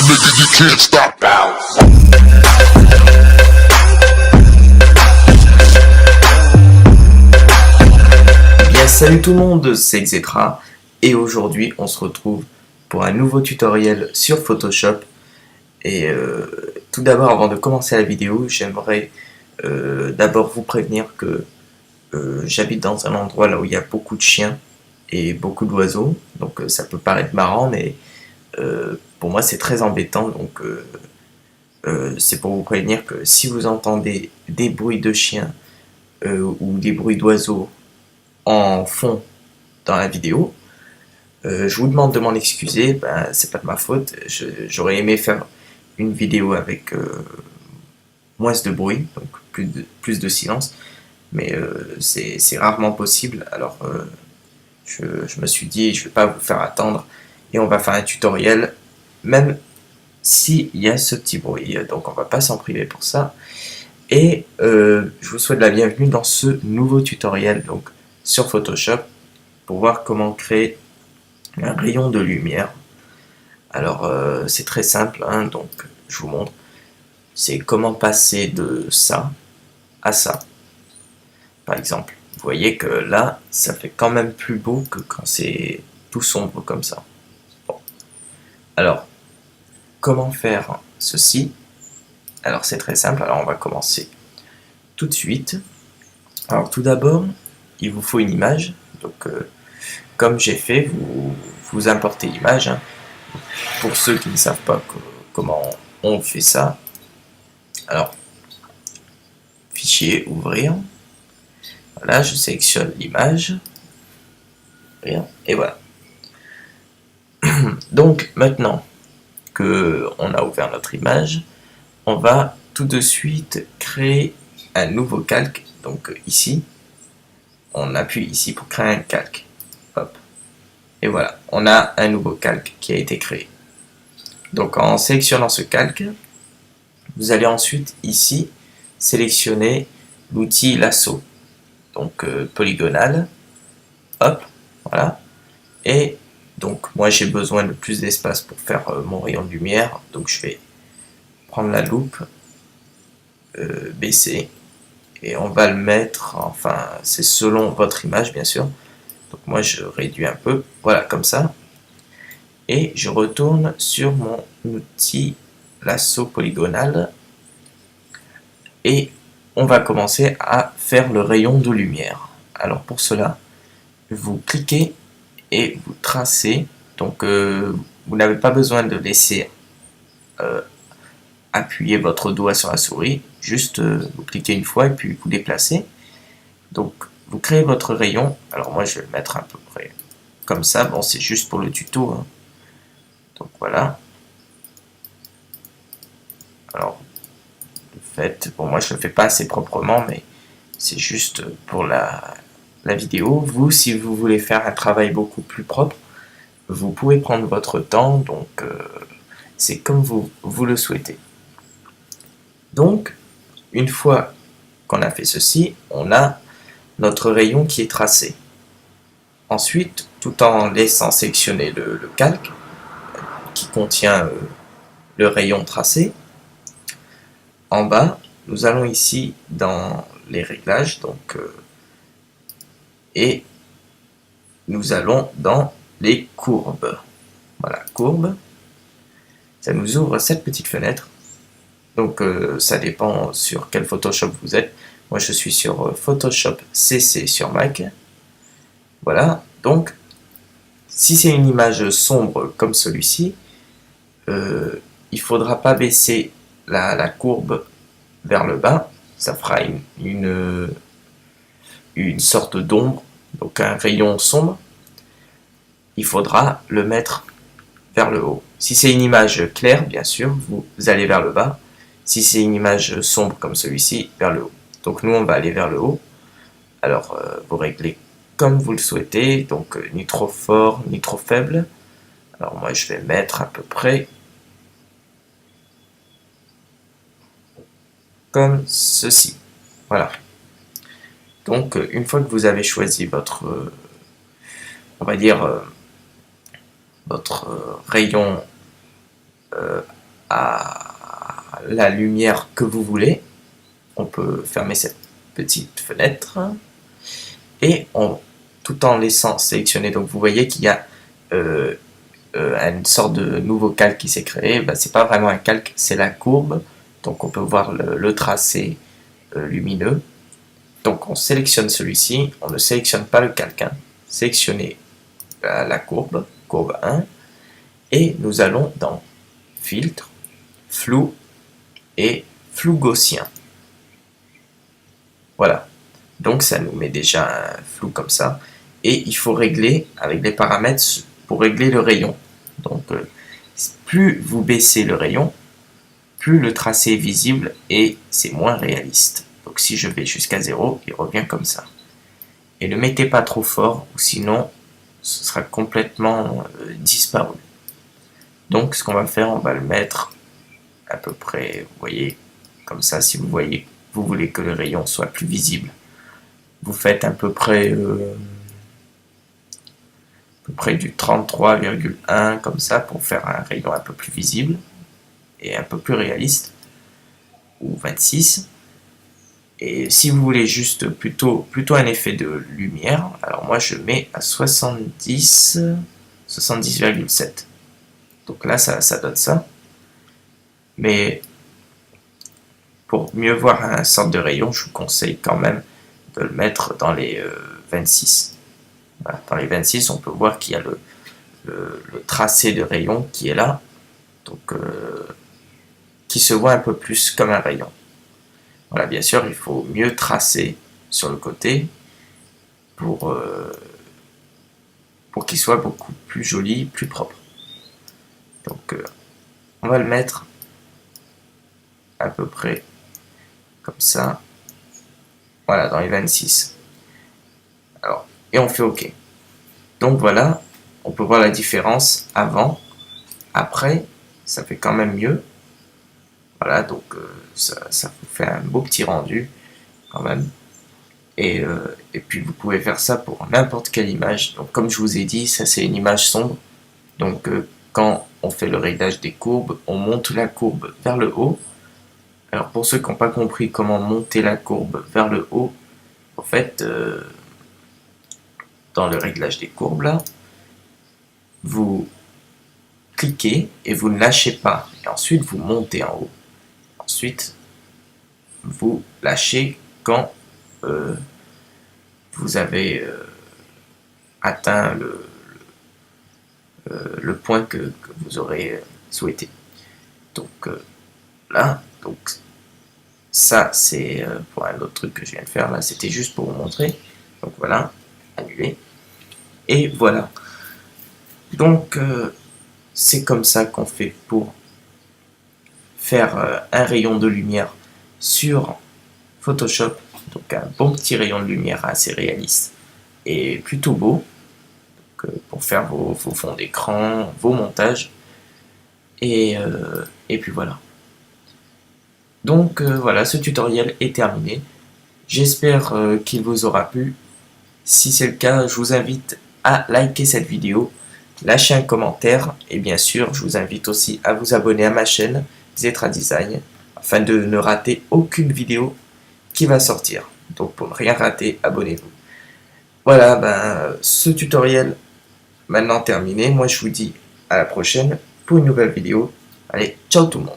nigga, you can't stop. Bounce. Bien, salut tout le monde, c'est Xetra et aujourd'hui on se retrouve pour un nouveau tutoriel sur Photoshop. Et tout d'abord, avant de commencer la vidéo, j'aimerais d'abord vous prévenir que j'habite dans un endroit là où il y a beaucoup de chiens et beaucoup d'oiseaux, donc ça peut paraître marrant, mais pour moi c'est très embêtant, donc c'est pour vous prévenir que si vous entendez des bruits de chiens ou des bruits d'oiseaux en fond dans la vidéo, je vous demande de m'en excuser, ben, c'est pas de ma faute, j'aurais aimé faire une vidéo avec moins de bruit, donc plus de silence, mais c'est rarement possible, alors je me suis dit je vais pas vous faire attendre et on va faire un tutoriel même s'il y a ce petit bruit, donc on va pas s'en priver pour ça. Et je vous souhaite la bienvenue dans ce nouveau tutoriel donc sur Photoshop pour voir comment créer un rayon de lumière. Alors c'est très simple, hein, donc je vous montre. C'est comment passer de ça à ça. Par exemple, vous voyez que là, ça fait quand même plus beau que quand c'est tout sombre comme ça. Bon. Alors, comment faire ceci? Alors c'est très simple, alors on va commencer tout de suite. Alors tout d'abord, il vous faut une image. Donc comme j'ai fait, vous importez l'image. Hein. Pour ceux qui ne savent pas comment on fait ça, alors fichier, ouvrir. Voilà, je sélectionne l'image. Et voilà. Donc maintenant que on a ouvert notre image, on va tout de suite créer un nouveau calque. Donc ici, on appuie ici pour créer un calque. Hop. Et voilà, on a un nouveau calque qui a été créé. Donc en sélectionnant ce calque, vous allez ensuite ici sélectionner l'outil lasso. Donc polygonal. Hop, voilà. Et donc moi j'ai besoin de plus d'espace pour faire mon rayon de lumière. Donc je vais prendre la loupe, baisser. Et on va le mettre, enfin c'est selon votre image bien sûr, donc moi je réduis un peu, voilà comme ça, et je retourne sur mon outil lasso polygonal, et on va commencer à faire le rayon de lumière. Alors pour cela, vous cliquez et vous tracez, donc vous n'avez pas besoin de laisser appuyer votre doigt sur la souris, juste vous cliquez une fois et puis vous déplacez. Donc vous créez votre rayon. Alors moi je vais le mettre à peu près comme ça, bon c'est juste pour le tuto, hein. Donc voilà. Alors le fait, bon moi je le fais pas assez proprement, mais c'est juste pour la vidéo. Vous, si vous voulez faire un travail beaucoup plus propre, vous pouvez prendre votre temps, donc c'est comme vous le souhaitez. Donc, une fois qu'on a fait ceci, on a notre rayon qui est tracé. Ensuite, tout en laissant sélectionner le calque qui contient le rayon tracé, en bas, nous allons ici dans les réglages, donc, et nous allons dans les courbes. Voilà, courbes. Ça nous ouvre cette petite fenêtre. Donc ça dépend sur quel Photoshop vous êtes. Moi je suis sur Photoshop CC sur Mac. Voilà, donc si c'est une image sombre comme celui-ci, il ne faudra pas baisser la courbe vers le bas. Ça fera une sorte d'ombre, donc un rayon sombre. Il faudra le mettre vers le haut. Si c'est une image claire, bien sûr, vous allez vers le bas. Si c'est une image sombre comme celui-ci, vers le haut. Donc nous, on va aller vers le haut. Alors, vous réglez comme vous le souhaitez. Donc, ni trop fort, ni trop faible. Alors moi, je vais mettre à peu près comme ceci. Voilà. Donc, une fois que vous avez choisi votre, on va dire, votre rayon à la lumière que vous voulez. On peut fermer cette petite fenêtre et tout en laissant sélectionner. Donc vous voyez qu'il y a une sorte de nouveau calque qui s'est créé. C'est pas vraiment un calque, c'est la courbe. Donc on peut voir le tracé lumineux. Donc on sélectionne celui-ci, on ne sélectionne pas le calque. Sélectionnez la courbe 1, et nous allons dans filtre, flou et flou gaussien. Voilà, donc ça nous met déjà un flou comme ça, et il faut régler avec les paramètres pour régler le rayon. Donc plus vous baissez le rayon, plus le tracé est visible et c'est moins réaliste. Donc si je vais jusqu'à 0, il revient comme ça. Et ne mettez pas trop fort, ou sinon ce sera complètement disparu. Donc ce qu'on va faire, on va le mettre à peu près, vous voyez, comme ça. Si vous voyez, vous voulez que le rayon soit plus visible, vous faites à peu près du 33,1 comme ça, pour faire un rayon un peu plus visible et un peu plus réaliste, ou 26. Et si vous voulez juste plutôt un effet de lumière, alors moi je mets à 70,7. Donc là ça donne ça. Mais pour mieux voir un sorte de rayon, je vous conseille quand même de le mettre dans les 26. Voilà, dans les 26, on peut voir qu'il y a le tracé de rayon qui est là, donc qui se voit un peu plus comme un rayon. Voilà, bien sûr, il faut mieux tracer sur le côté pour qu'il soit beaucoup plus joli, plus propre. Donc, on va le mettre à peu près comme ça. Voilà, dans les 26. Alors, et on fait OK. Donc voilà, on peut voir la différence avant, après, ça fait quand même mieux. Voilà, donc ça vous fait un beau petit rendu quand même. Et puis vous pouvez faire ça pour n'importe quelle image. Donc comme je vous ai dit, ça c'est une image sombre. Donc quand on fait le réglage des courbes, on monte la courbe vers le haut. Alors pour ceux qui n'ont pas compris comment monter la courbe vers le haut, en fait, dans le réglage des courbes là, vous cliquez et vous ne lâchez pas. Et ensuite vous montez en haut. Ensuite, vous lâchez quand vous avez atteint le point que vous aurez souhaité. Donc là, donc ça c'est pour un autre truc que je viens de faire là, c'était juste pour vous montrer. Donc voilà, annuler. Et voilà. Donc c'est comme ça qu'on fait pour faire un rayon de lumière sur Photoshop. Donc un bon petit rayon de lumière assez réaliste et plutôt beau, donc, pour faire vos fonds d'écran, vos montages. Et puis voilà. Donc voilà, ce tutoriel est terminé. J'espère qu'il vous aura plu. Si c'est le cas, je vous invite à liker cette vidéo, lâcher un commentaire et bien sûr, je vous invite aussi à vous abonner à ma chaîne Xetra Design afin de ne rater aucune vidéo qui va sortir. Donc pour ne rien rater, abonnez-vous. Voilà, ce tutoriel maintenant terminé. Moi je vous dis à la prochaine pour une nouvelle vidéo. Allez, ciao tout le monde.